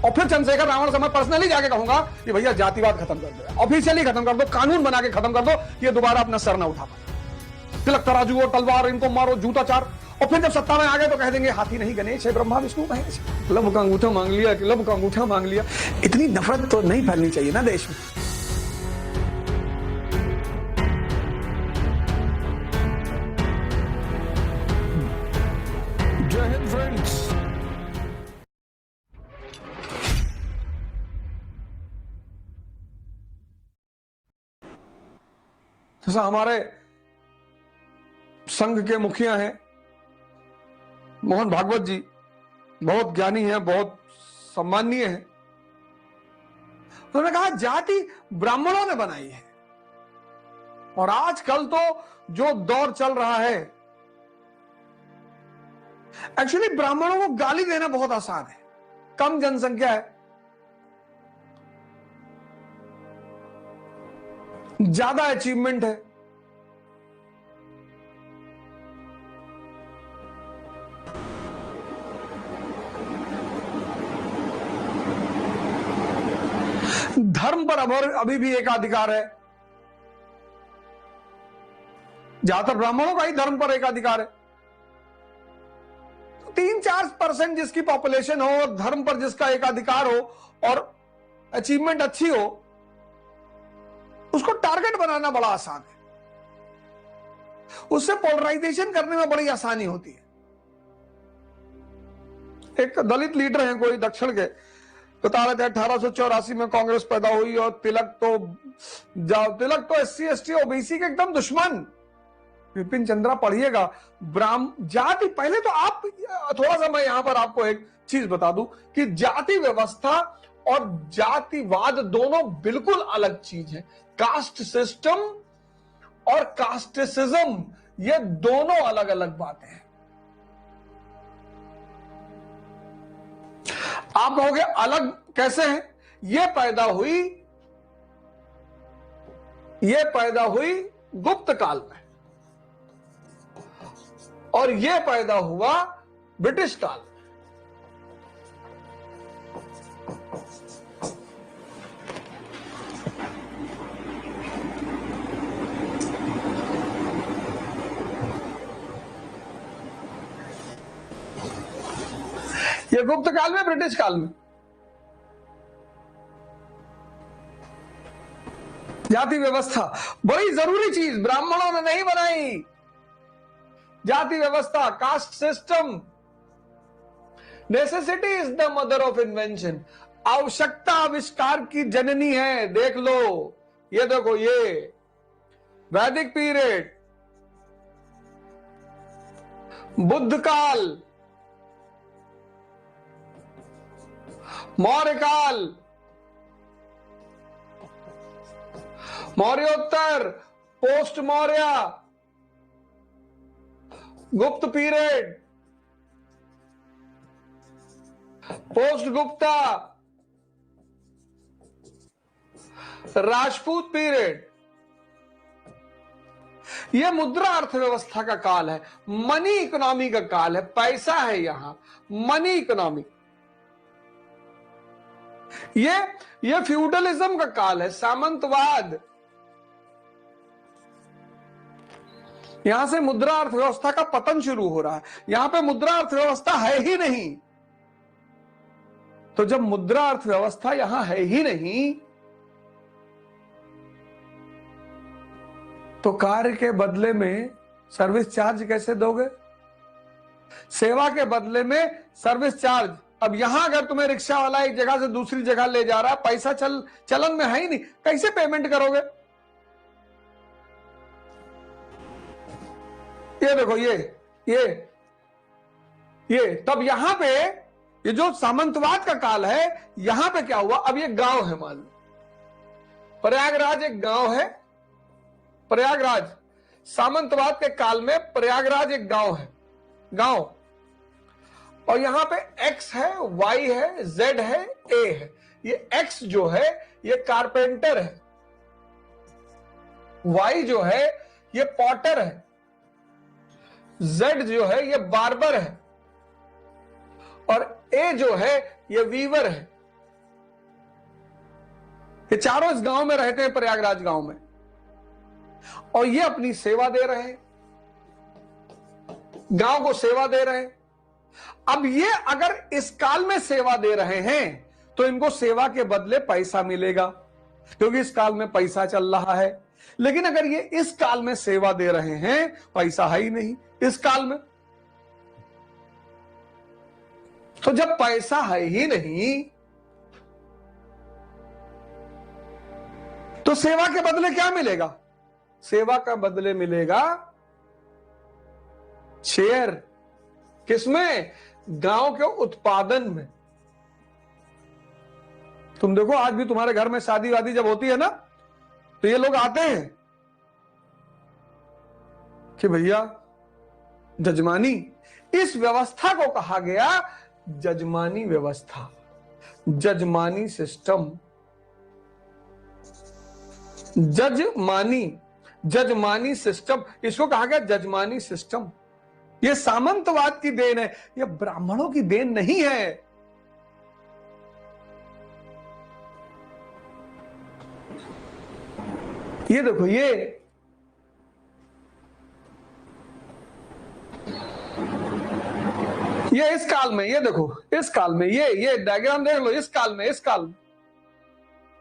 और फिर चंद्रशेखर रावण से मैं पर्सनली जाके कहूंगा कि भैया जातिवाद खत्म कर दो, ऑफिशियली खत्म कर दो, कानून बना के खत्म कर दो, ये दोबारा अपना सर ना उठा पाए। तिलक तराजू और तलवार, इनको मारो जूता चार, और फिर जब सत्ता में आ गए तो कह देंगे हाथी नहीं गणेश है, ब्रह्मा विष्णु महेश। लब का अंगूठा मांग लिया, लब का अंगूठा मांग लिया। इतनी नफरत तो नहीं फैलनी चाहिए ना देश में। जय हिंद फ्रेंड्स। जैसा हमारे संघ के मुखिया हैं मोहन भागवत जी, बहुत ज्ञानी हैं, बहुत सम्माननीय हैं, उन्होंने कहा जाति ब्राह्मणों ने बनाई है। और आजकल तो जो दौर चल रहा है, एक्चुअली ब्राह्मणों को गाली देना बहुत आसान है, कम जनसंख्या है, ज्यादा अचीवमेंट है, धर्म पर अभी भी एकाधिकार है। ज्यादातर ब्राह्मणों का ही धर्म पर एकाधिकार है। तो 3-4% जिसकी पॉपुलेशन हो और धर्म पर जिसका एकाधिकार हो और अचीवमेंट अच्छी हो, उसको टारगेट बनाना बड़ा आसान है, उससे पोलराइजेशन करने में बड़ी आसानी होती है। एक दलित लीडर हैं कोई दक्षिण के, बता रहे थे 1884 में कांग्रेस पैदा हुई और तिलक तो SC ST OBC के एकदम दुश्मन। विपिन चंद्रा पढ़िएगा, जाति, पहले तो आप थोड़ा सा, मैं यहां पर आपको एक चीज बता दूं कि जाति व्यवस्था और जातिवाद दोनों बिल्कुल अलग चीज है। कास्ट सिस्टम और कास्टिसिज्म, ये दोनों अलग अलग बातें हैं। आप कहोगे अलग कैसे है? ये पैदा हुई गुप्त काल में और ये पैदा हुआ ब्रिटिश काल में। ये गुप्त काल में, ब्रिटिश काल में। जाति व्यवस्था बड़ी जरूरी चीज ब्राह्मणों ने नहीं बनाई। जाति व्यवस्था, caste system, necessity is the mother of invention. आवश्यकता आविष्कार की जननी है। देख लो, ये देखो, ये वैदिक पीरियड, बुद्ध काल, मौर्य काल, मौर्योत्तर, पोस्ट मौर्य, गुप्त period, post Gupta, Rajput period. यह मुद्रा अर्थव्यवस्था का काल है, मनी इकोनॉमी का काल है। पैसा है यहां, मनी इकोनॉमी। ये फ्यूडलिज्म का काल है, सामंतवाद। यहां से मुद्रा अर्थव्यवस्था का पतन शुरू हो रहा है। यहां पे मुद्रा अर्थव्यवस्था है ही नहीं। तो जब मुद्रा अर्थव्यवस्था यहां है ही नहीं, तो कार्य के बदले में सर्विस चार्ज कैसे दोगे? सेवा के बदले में सर्विस चार्ज। अब यहां अगर तुम्हें रिक्शा वाला एक जगह से दूसरी जगह ले जा रहा है, पैसा चलन में है ही नहीं, कैसे पेमेंट करोगे? ये देखो, ये तब यहां पे, ये जो सामंतवाद का काल है, यहां पे क्या हुआ? अब ये गांव है, मान लो प्रयागराज एक गांव है। प्रयागराज सामंतवाद के काल में प्रयागराज एक गांव है, गांव। और यहां पे X है, Y है, Z है, A है। ये X जो है ये कारपेंटर है, Y जो है ये पॉटर है, Z जो है ये बार्बर है, और A जो है ये वीवर है। ये चारों इस गांव में रहते हैं, प्रयागराज गांव में, और ये अपनी सेवा दे रहे हैं, गांव को सेवा दे रहे हैं। अब ये अगर इस काल में सेवा दे रहे हैं तो इनको सेवा के बदले पैसा मिलेगा, क्योंकि इस काल में पैसा चल रहा है। लेकिन अगर ये इस काल में सेवा दे रहे हैं, पैसा है ही नहीं इस काल में, तो जब पैसा है ही नहीं तो सेवा के बदले क्या मिलेगा? सेवा का बदले मिलेगा शेयर। किसमें? गांव के उत्पादन में। तुम देखो आज भी तुम्हारे घर में शादी वादी जब होती है ना, तो ये लोग आते हैं कि भैया जजमानी, इस व्यवस्था को कहा गया जजमानी व्यवस्था, जजमानी सिस्टम, जजमानी सिस्टम, इसको कहा गया जजमानी सिस्टम। यह सामंतवाद की देन है, यह ब्राह्मणों की देन नहीं है। ये देखो, ये इस काल में, ये देखो इस काल में, ये डायग्राम देख लो, इस काल में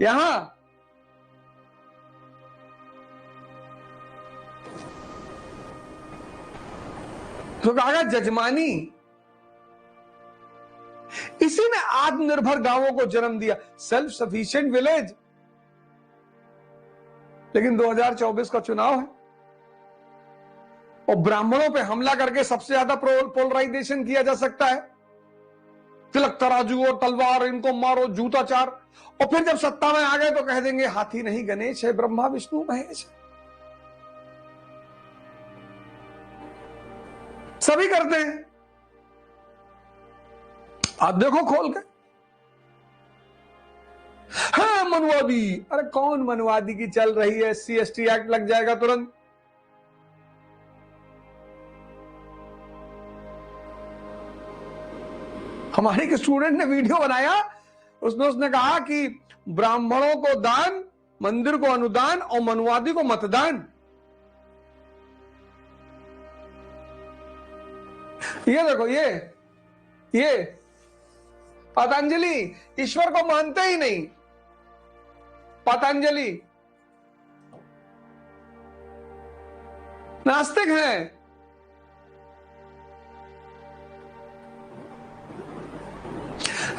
यहां तो कहा गया जजमानी। इसी ने आत्मनिर्भर गांवों को जन्म दिया, सेल्फ सफिशिएंट विलेज। लेकिन 2024 का चुनाव है और ब्राह्मणों पे हमला करके सबसे ज्यादा पोलराइजेशन किया जा सकता है। तिलक तराजू और तलवार, इनको मारो, जूता चार, और फिर जब सत्ता में आ गए तो कह देंगे हाथी नहीं गणेश है, ब्रह्मा विष्णु महेश है। सभी करते हैं। आप देखो खोल के। हाँ मनुवादी, अरे कौन मनुवादी की चल रही है? SC/ST एक्ट लग जाएगा तुरंत। हमारे एक स्टूडेंट ने वीडियो बनाया, उसने कहा कि ब्राह्मणों को दान, मंदिर को अनुदान और मनुवादी को मतदान। ये देखो, ये पतंजलि ईश्वर को मानते ही नहीं। पतंजलि नास्तिक हैं।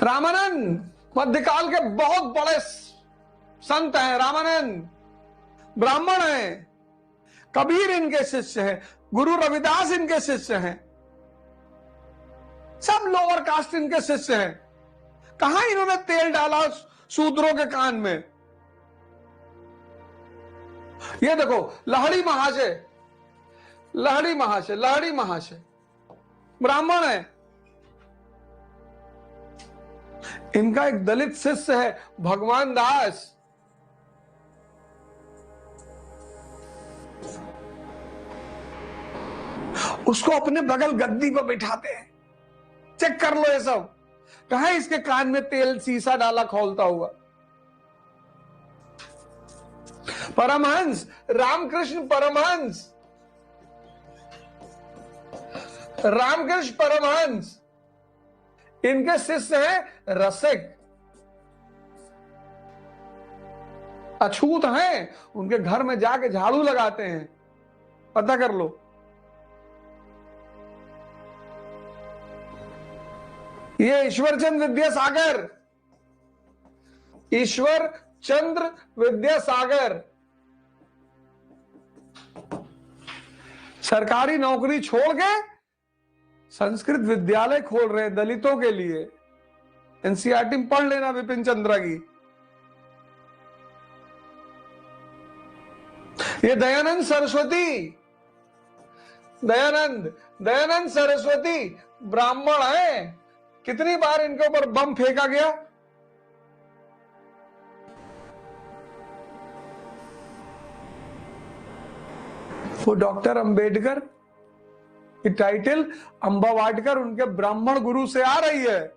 रामानंद मध्यकाल के बहुत बड़े संत हैं। रामानंद ब्राह्मण हैं, कबीर इनके शिष्य हैं, गुरु रविदास इनके शिष्य हैं, सब लोअर कास्ट इनके शिष्य हैं। कहां इन्होंने तेल डाला शूद्रों के कान में? ये देखो, लहड़ी महाशय ब्राह्मण है। इनका एक दलित शिष्य है, भगवान दास। उसको अपने बगल गद्दी पर बिठाते हैं। चेक कर लो ये सब। कहां इसके कान में तेल सीसा डाला खोलता हुआ? परमहंस, रामकृष्ण परमहंस इनके शिष्य हैं। रसिक, अछूत हैं, उनके घर में जाके झाड़ू लगाते हैं। पता कर लो। ये ईश्वर चंद्र विद्यासागर सरकारी नौकरी छोड़ के संस्कृत विद्यालय खोल रहे हैं दलितों के लिए। एनसीईआरटी में पढ़ लेना विपिन चंद्रा की। ये दयानंद सरस्वती ब्राह्मण है। कितनी बार इनके ऊपर बम फेंका गया? वो डॉक्टर अंबेडकर की टाइटल अंबा वाटकर उनके ब्राह्मण गुरु से आ रही है।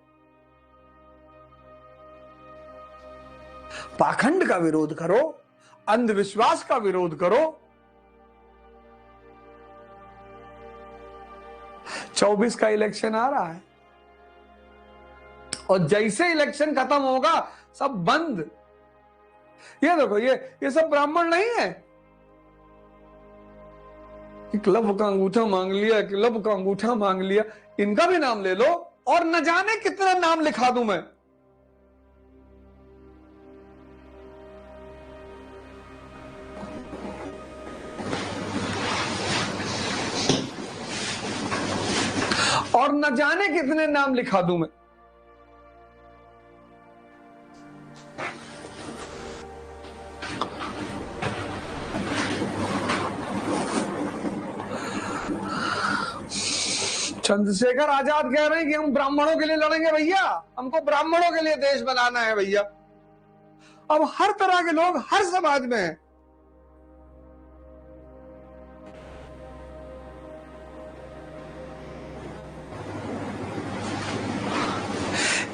पाखंड का विरोध करो, अंधविश्वास का विरोध करो। 24 का इलेक्शन आ रहा है और जैसे इलेक्शन खत्म होगा सब बंद। ये देखो, ये सब ब्राह्मण नहीं है। क्लब का अंगूठा मांग लिया, क्लब का अंगूठा मांग लिया, इनका भी नाम ले लो और न जाने कितने नाम लिखा दूं मैं। और न जाने कितने नाम लिखा दूं मैं। चंद्रशेखर आजाद कह रहे हैं कि हम ब्राह्मणों के लिए लड़ेंगे भैया, हमको ब्राह्मणों के लिए देश बनाना है भैया। अब हर तरह के लोग हर समाज में हैं।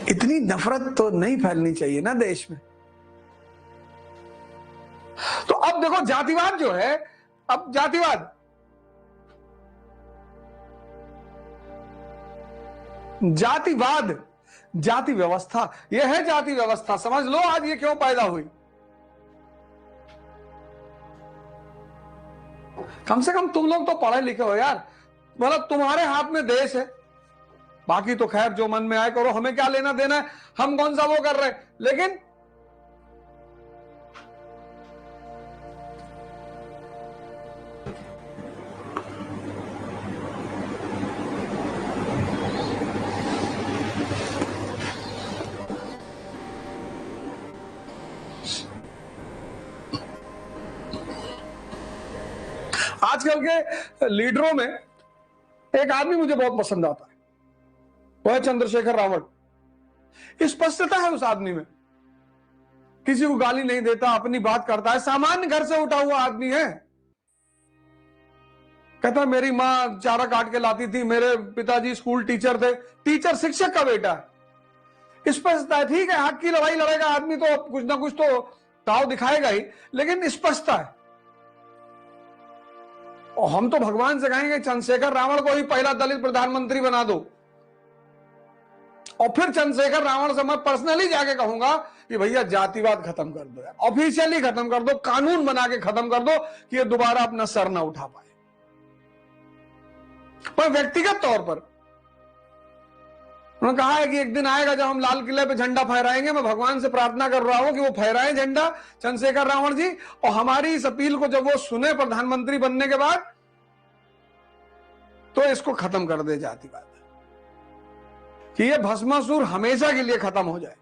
इतनी नफरत तो नहीं फैलनी चाहिए ना देश में। तो अब देखो जातिवाद जो है, अब जातिवाद, जातिवाद, जाति व्यवस्था, यह है जाति व्यवस्था। समझ लो आज ये क्यों पैदा हुई। कम से कम तुम लोग तो पढ़े लिखे हो यार, मतलब तुम्हारे हाथ में देश है। बाकी तो खैर जो मन में आए करो, हमें क्या लेना देना है, हम कौन सा वो कर रहे हैं। लेकिन आजकल के लीडरों में एक आदमी मुझे बहुत पसंद आता है, वह है चंद्रशेखर रावण। स्पष्टता है उस आदमी में, किसी को गाली नहीं देता, अपनी बात करता है, सामान्य घर से उठा हुआ आदमी है। कहता मेरी मां चारा काट के लाती थी, मेरे पिताजी स्कूल टीचर थे, टीचर शिक्षक का बेटा है। स्पष्टता है, ठीक है हक की लड़ाई लड़ेगा आदमी तो कुछ ना कुछ तो ताव दिखाएगा ही, लेकिन स्पष्टता है। और हम तो भगवान से कहेंगे चंद्रशेखर रावण को ही पहला दलित प्रधानमंत्री बना दो। और फिर चंद्रशेखर रावण से मैं पर्सनली जाके कहूंगा कि भैया जातिवाद खत्म कर दो, ऑफिशियली खत्म कर दो, कानून बना के खत्म कर दो कि ये दोबारा अपना सर ना उठा पाए। पर व्यक्तिगत तौर पर उन्होंने कहा है कि एक दिन आएगा जब हम लाल किले पे झंडा फहराएंगे। मैं भगवान से प्रार्थना कर रहा हूं कि वो फहराएं झंडा चंद्रशेखर रावण जी, और हमारी इस अपील को जब वो सुने प्रधानमंत्री बनने के बाद, तो इसको खत्म कर दे जातिवाद, कि ये भस्मासुर हमेशा के लिए खत्म हो जाए।